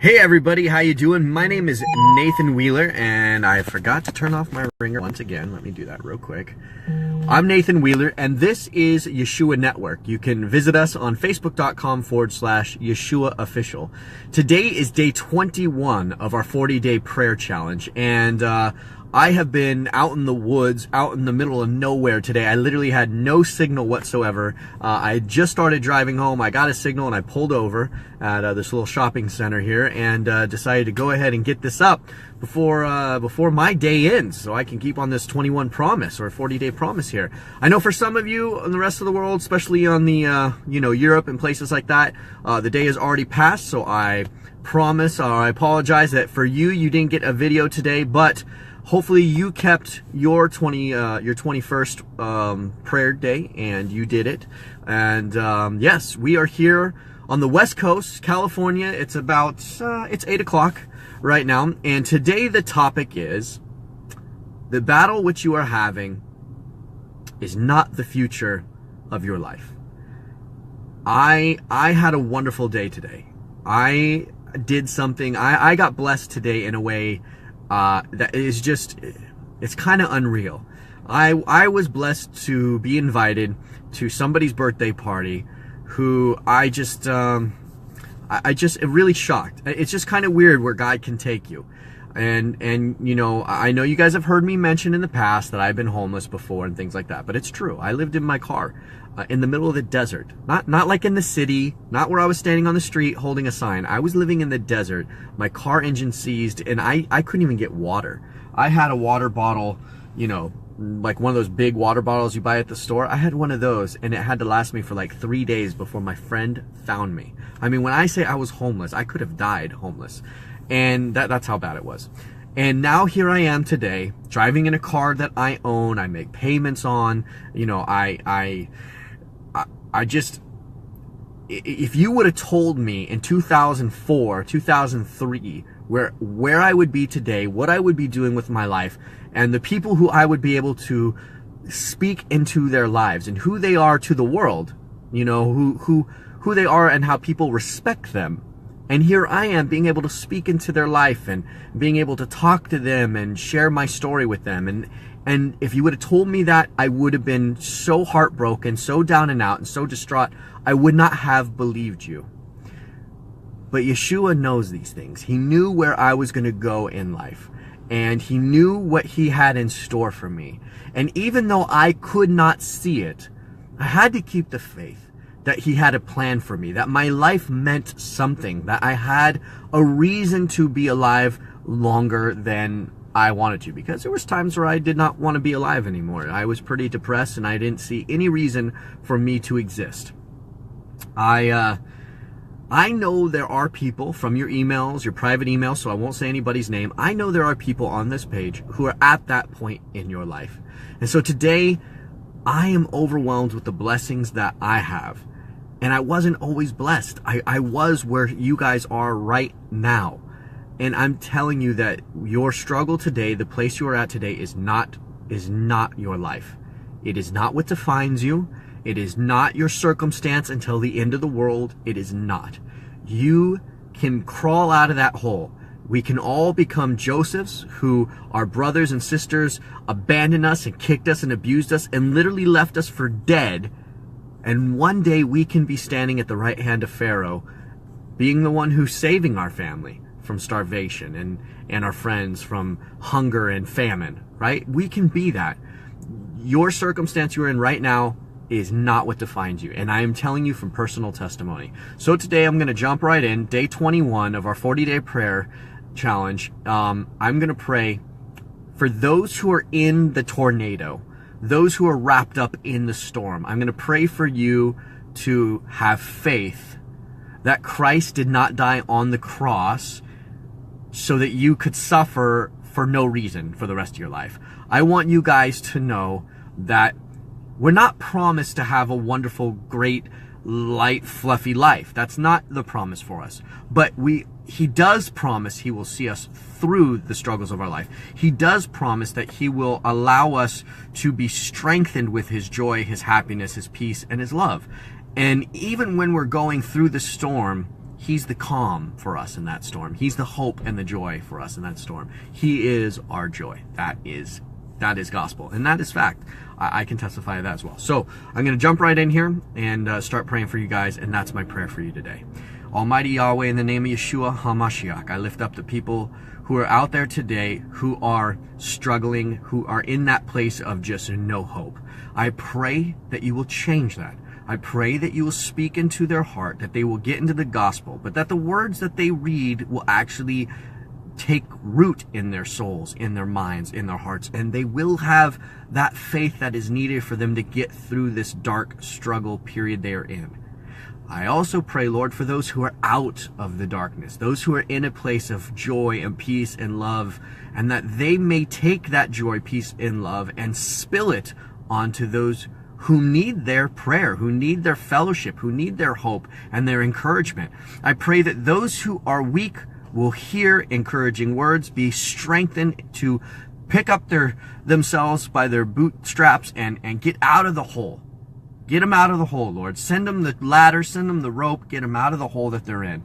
Hey everybody, how you doing? My name is Nathan Wheeler, and I forgot to turn off my ringer once again. Let me do that real quick. I'm Nathan Wheeler, and this is Yeshua Network. You can visit us on facebook.com/Yeshua Official. Today is day 21 of our 40-day prayer challenge, and I have been out in the woods, out in the middle of nowhere today. I literally had no signal whatsoever. I just started driving home. I got a signal and I pulled over at this little shopping center here and decided to go ahead and get this up before my day ends, so I can keep on this 21 promise or 40-day promise here. I know for some of you in the rest of the world, especially on the Europe and places like that, the day has already passed. So I promise, or I apologize that for you didn't get a video today, but hopefully you kept your 21st prayer day and you did it. And yes, we are here on the West Coast, California. It's about it's 8 o'clock right now, and today the topic is the battle which you are having is not the future of your life. I had a wonderful day today. I did something. I got blessed today in a way that is just, it's kind of unreal. I was blessed to be invited to somebody's birthday party who it really shocked. It's just kind of weird where God can take you. And you know, I know you guys have heard me mention in the past that I've been homeless before and things like that, but it's true. I lived in my car in the middle of the desert, not like in the city, not where I was standing on the street holding a sign. I was living in the desert. My car engine seized, and I couldn't even get water. I had a water bottle, you know, like one of those big water bottles you buy at the store. I had one of those, and it had to last me for like 3 days before my friend found me. I mean, when I say I was homeless, I could have died homeless. And that's how bad it was. And now here I am today, driving in a car that I own, I make payments on. You know, I just, if you would have told me in 2004, 2003, where I would be today, what I would be doing with my life, and the people who I would be able to speak into their lives and who they are to the world, you know, who they are and how people respect them. And here I am being able to speak into their life and being able to talk to them and share my story with them. And if you would have told me that, I would have been so heartbroken, so down and out, and so distraught, I would not have believed you. But Yeshua knows these things. He knew where I was going to go in life, and he knew what he had in store for me. And even though I could not see it, I had to keep the faith that he had a plan for me, that my life meant something, that I had a reason to be alive longer than I wanted to, because there was times where I did not want to be alive anymore. I was pretty depressed, and I didn't see any reason for me to exist. I know there are people from your emails, your private emails, so I won't say anybody's name. I know there are people on this page who are at that point in your life. And so today, I am overwhelmed with the blessings that I have. And I wasn't always blessed. I was where you guys are right now. And I'm telling you that your struggle today, the place you are at today, is not your life. It is not what defines you. It is not your circumstance until the end of the world. It is not. You can crawl out of that hole. We can all become Josephs, who our brothers and sisters abandoned us and kicked us and abused us and literally left us for dead. And one day we can be standing at the right hand of Pharaoh, being the one who's saving our family from starvation and our friends from hunger and famine, right? We can be that. Your circumstance you're in right now is not what defines you. And I am telling you from personal testimony. So today I'm going to jump right in, day 21 of our 40-day prayer challenge. I'm going to pray for those who are in the tornado, those who are wrapped up in the storm. I'm going to pray for you to have faith that Christ did not die on the cross so that you could suffer for no reason for the rest of your life. I want you guys to know that we're not promised to have a wonderful, great, light, fluffy life. That's not the promise for us. But he does promise he will see us through the struggles of our life. He does promise that he will allow us to be strengthened with his joy, his happiness, his peace, and his love. And even when we're going through the storm, He's the calm for us in that storm. He's the hope and the joy for us in that storm. He is our joy. That is gospel, and that is fact. I can testify to that as well. So I'm going to jump right in here and start praying for you guys, and that's my prayer for you today. Almighty Yahweh, in the name of Yeshua HaMashiach, I lift up the people who are out there today who are struggling, who are in that place of just no hope. I pray that you will change that. I pray that you will speak into their heart, that they will get into the gospel, but that the words that they read will actually take root in their souls, in their minds, in their hearts, and they will have that faith that is needed for them to get through this dark struggle period they are in. I also pray, Lord, for those who are out of the darkness, those who are in a place of joy and peace and love, and that they may take that joy, peace, and love and spill it onto those who need their prayer, who need their fellowship, who need their hope and their encouragement. I pray that those who are weak will hear encouraging words, be strengthened to pick up themselves by their bootstraps and get out of the hole. Get them out of the hole, Lord. Send them the ladder, send them the rope, get them out of the hole that they're in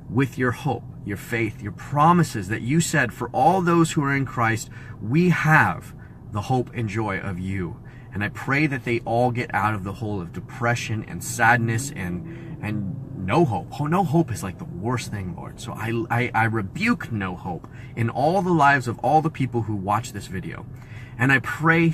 with your hope, your faith, your promises that you said for all those who are in Christ, we have the hope and joy of you. And I pray that they all get out of the hole of depression and sadness and no hope. Oh, no hope is like the worst thing, Lord. So I rebuke no hope in all the lives of all the people who watch this video. And I pray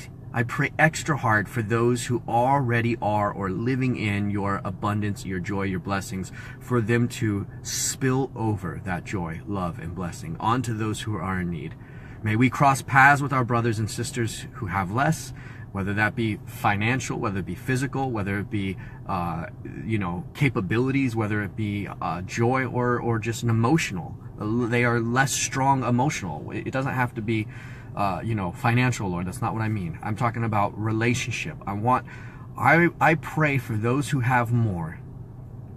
extra hard for those who already are or living in your abundance, your joy, your blessings, for them to spill over that joy, love, and blessing onto those who are in need. May we cross paths with our brothers and sisters who have less, whether that be financial, whether it be physical, whether it be, capabilities, whether it be joy or just an emotional. They are less strong emotional. It doesn't have to be, financial, Lord. That's not what I mean. I'm talking about relationship. I pray for those who have more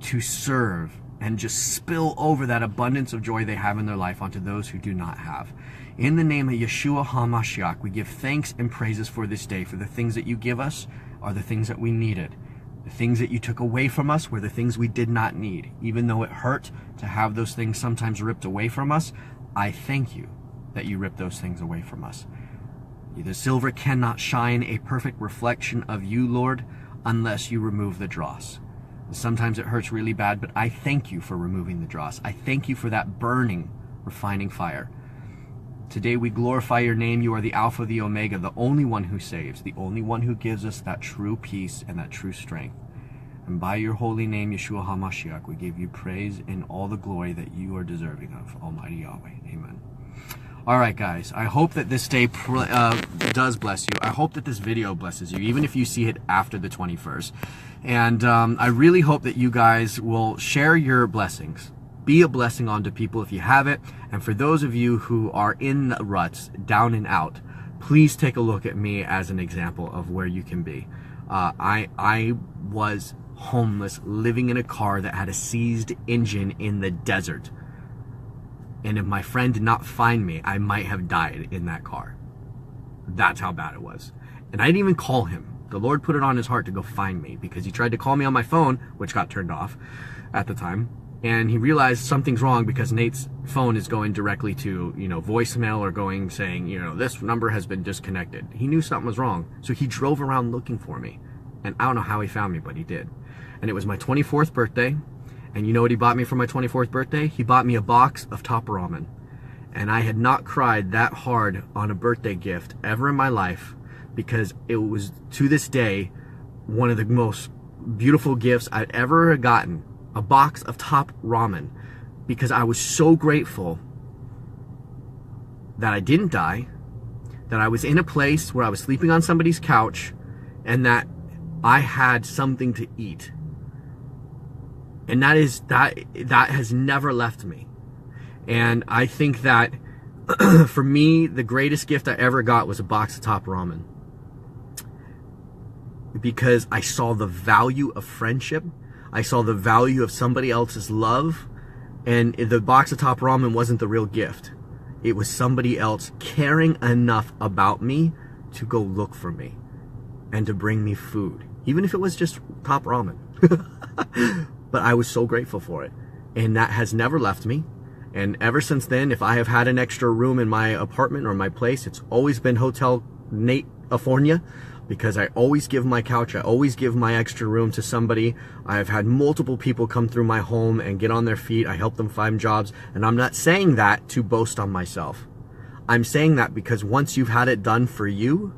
to serve and just spill over that abundance of joy they have in their life onto those who do not have. In the name of Yeshua HaMashiach, we give thanks and praises for this day, for the things that you give us are the things that we needed. The things that you took away from us were the things we did not need. Even though it hurt to have those things sometimes ripped away from us, I thank you that you ripped those things away from us. The silver cannot shine a perfect reflection of you, Lord, unless you remove the dross. Sometimes it hurts really bad, but I thank you for removing the dross. I thank you for that burning, refining fire. Today we glorify your name. You are the Alpha, the Omega, the only one who saves, the only one who gives us that true peace and that true strength. And by your holy name, Yeshua HaMashiach, we give you praise and all the glory that you are deserving of, Almighty Yahweh. Amen. All right, guys, I hope that this day does bless you. I hope that this video blesses you, even if you see it after the 21st. And I really hope that you guys will share your blessings. Be a blessing onto people if you have it. And for those of you who are in the ruts, down and out, please take a look at me as an example of where you can be. I was homeless, living in a car that had a seized engine in the desert. And if my friend did not find me, I might have died in that car. That's how bad it was. And I didn't even call him. The Lord put it on his heart to go find me because he tried to call me on my phone, which got turned off at the time. And he realized something's wrong because Nate's phone is going directly to, voicemail or going saying, this number has been disconnected. He knew something was wrong. So he drove around looking for me. And I don't know how he found me, but he did. And it was my 24th birthday. And you know what he bought me for my 24th birthday? He bought me a box of top ramen. And I had not cried that hard on a birthday gift ever in my life because it was, to this day, one of the most beautiful gifts I'd ever gotten. A box of top ramen, because I was so grateful that I didn't die, that I was in a place where I was sleeping on somebody's couch, and that I had something to eat. And that has never left me. And I think that for me, the greatest gift I ever got was a box of top ramen, because I saw the value of friendship. I saw the value of somebody else's love, and the box of top ramen wasn't the real gift. It was somebody else caring enough about me to go look for me and to bring me food, even if it was just top ramen. But I was so grateful for it. And that has never left me. And ever since then, if I have had an extra room in my apartment or my place, it's always been Hotel California, because I always give my couch, I always give my extra room to somebody. I have had multiple people come through my home and get on their feet. I help them find jobs. And I'm not saying that to boast on myself. I'm saying that because once you've had it done for you,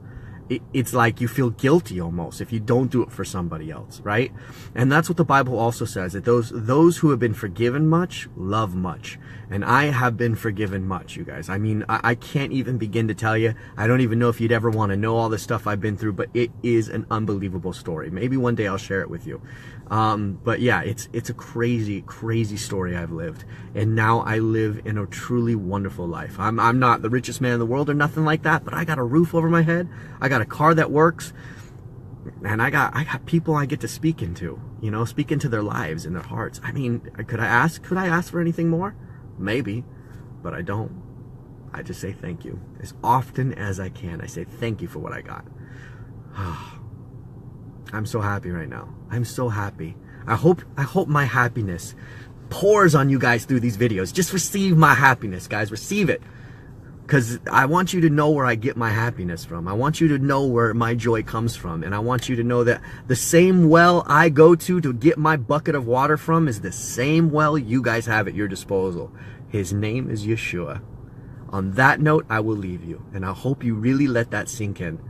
it's like you feel guilty almost if you don't do it for somebody else, right? And that's what the Bible also says, that those who have been forgiven much love much. And I have been forgiven much, you guys. I mean, I can't even begin to tell you. I don't even know if you'd ever want to know all the stuff I've been through, but it is an unbelievable story. Maybe one day I'll share it with you. But yeah, it's a crazy, crazy story I've lived. And now I live in a truly wonderful life. I'm not the richest man in the world or nothing like that, but I got a roof over my head. I got a car that works. And I got people I get to speak into, speak into their lives and their hearts. I mean, could I ask for anything more? Maybe, but I don't. I just say thank you. As often as I can, I say thank you for what I got. I'm so happy right now. I'm so happy. I hope my happiness pours on you guys through these videos. Just receive my happiness, guys. Receive it. Because I want you to know where I get my happiness from. I want you to know where my joy comes from. And I want you to know that the same well I go to get my bucket of water from is the same well you guys have at your disposal. His name is Yeshua. On that note, I will leave you. And I hope you really let that sink in.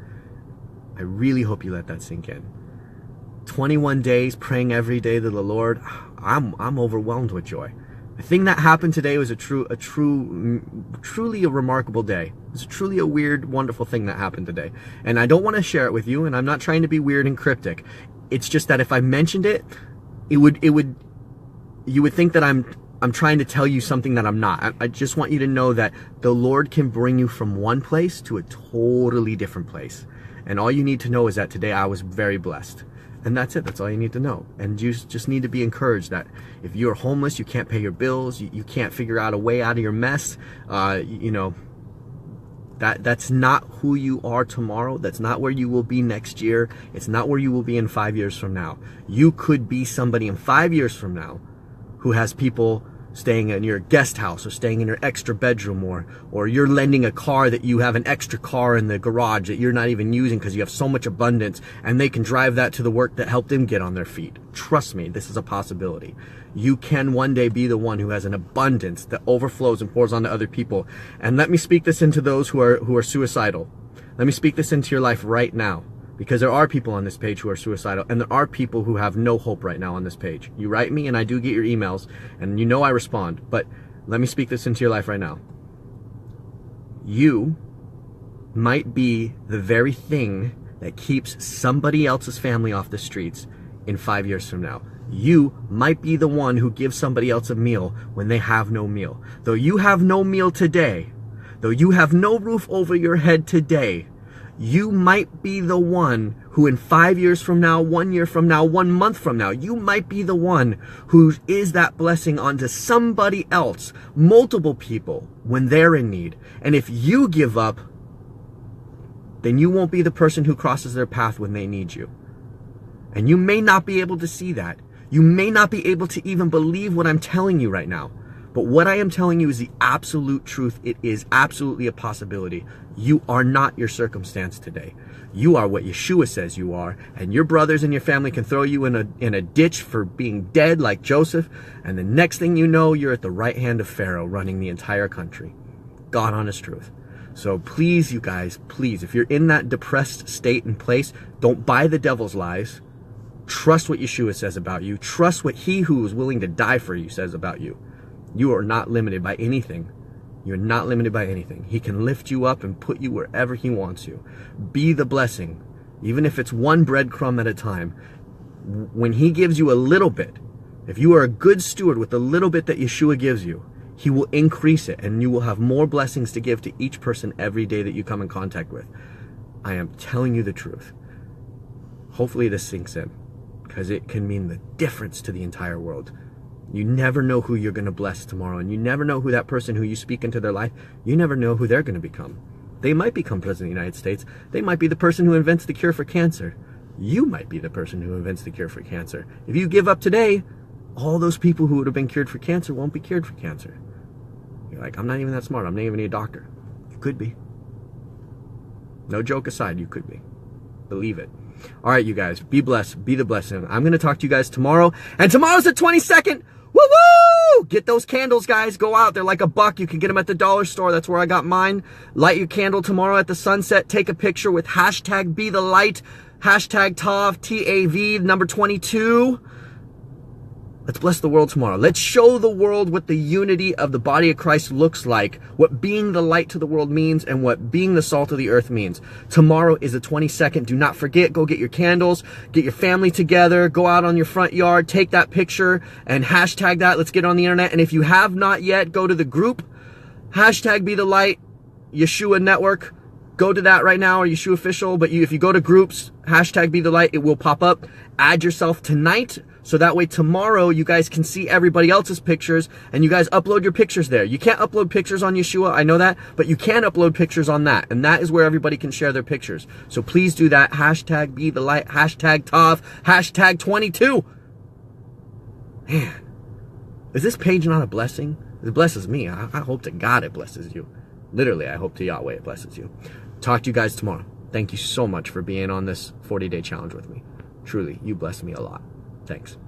I really hope you let that sink in. 21 days praying every day to the Lord. I'm overwhelmed with joy. The thing that happened today was truly a remarkable day. It was truly a weird, wonderful thing that happened today. And I don't want to share it with you, and I'm not trying to be weird and cryptic. It's just that if I mentioned it, you would think that I'm trying to tell you something that I'm not. I just want you to know that the Lord can bring you from one place to a totally different place. And all you need to know is that today I was very blessed. And that's it. That's all you need to know. And you just need to be encouraged that if you're homeless, you can't pay your bills, you can't figure out a way out of your mess, that's not who you are tomorrow. That's not where you will be next year. It's not where you will be in 5 years from now. You could be somebody in 5 years from now who has people staying in your guest house or staying in your extra bedroom, or you're lending a car that you have an extra car in the garage that you're not even using because you have so much abundance, and they can drive that to the work that helped them get on their feet. Trust me, this is a possibility. You can one day be the one who has an abundance that overflows and pours onto other people. And let me speak this into those who are suicidal. Let me speak this into your life right now. Because there are people on this page who are suicidal, and there are people who have no hope right now on this page. You write me, and I do get your emails, and I respond. But let me speak this into your life right now. You might be the very thing that keeps somebody else's family off the streets in 5 years from now. You might be the one who gives somebody else a meal when they have no meal. Though you have no meal today, though you have no roof over your head today, you might be the one who in 5 years from now, 1 year from now, 1 month from now, you might be the one who is that blessing onto somebody else, multiple people, when they're in need. And if you give up, then you won't be the person who crosses their path when they need you. And you may not be able to see that. You may not be able to even believe what I'm telling you right now. But what I am telling you is the absolute truth. It is absolutely a possibility. You are not your circumstance today. You are what Yeshua says you are, and your brothers and your family can throw you in a ditch for being dead like Joseph, and the next thing you know, you're at the right hand of Pharaoh running the entire country. God honest truth. So please, you guys, please, if you're in that depressed state and place, don't buy the devil's lies. Trust what Yeshua says about you. Trust what he who is willing to die for you says about you. You are not limited by anything. You're not limited by anything. He can lift you up and put you wherever he wants you. Be the blessing, even if it's one breadcrumb at a time. When he gives you a little bit, if you are a good steward with the little bit that Yeshua gives you, he will increase it, and you will have more blessings to give to each person every day that you come in contact with. I am telling you the truth. Hopefully this sinks in, because it can mean the difference to the entire world. You never know who you're going to bless tomorrow, and you never know who that person who you speak into their life, you never know who they're going to become. They might become president of the United States. They might be the person who invents the cure for cancer. You might be the person who invents the cure for cancer. If you give up today, all those people who would have been cured for cancer won't be cured for cancer. You're like, I'm not even that smart. I'm not even a doctor. You could be. No joke aside, you could be. Believe it. All right, you guys, be blessed. Be the blessing. I'm going to talk to you guys tomorrow. And tomorrow's the 22nd. Woo-woo! Get those candles, guys. Go out. They're like $1. You can get them at the dollar store. That's where I got mine. Light your candle tomorrow at the sunset. Take a picture with hashtag Be The Light. Hashtag TAV, T-A-V, number 22. Let's bless the world tomorrow. Let's show the world what the unity of the body of Christ looks like, what being the light to the world means, and what being the salt of the earth means. Tomorrow is the 22nd. Do not forget, go get your candles, get your family together, go out on your front yard, take that picture, and hashtag that. Let's get on the internet. And if you have not yet, go to the group, hashtag Be The Light, Yeshua Network. Go to that right now, or Yeshua Official. But if you go to groups, hashtag Be The Light, it will pop up. Add yourself tonight, so that way tomorrow you guys can see everybody else's pictures, and you guys upload your pictures there. You can't upload pictures on Yeshua, I know that, but you can upload pictures on that, and that is where everybody can share their pictures. So please do that. Hashtag Be The Light, hashtag TAV, hashtag 22. Man, is this page not a blessing? It blesses me. I hope to God it blesses you. Literally, I hope to Yahweh it blesses you. Talk to you guys tomorrow. Thank you so much for being on this 40-day challenge with me. Truly, you blessed me a lot. Thanks.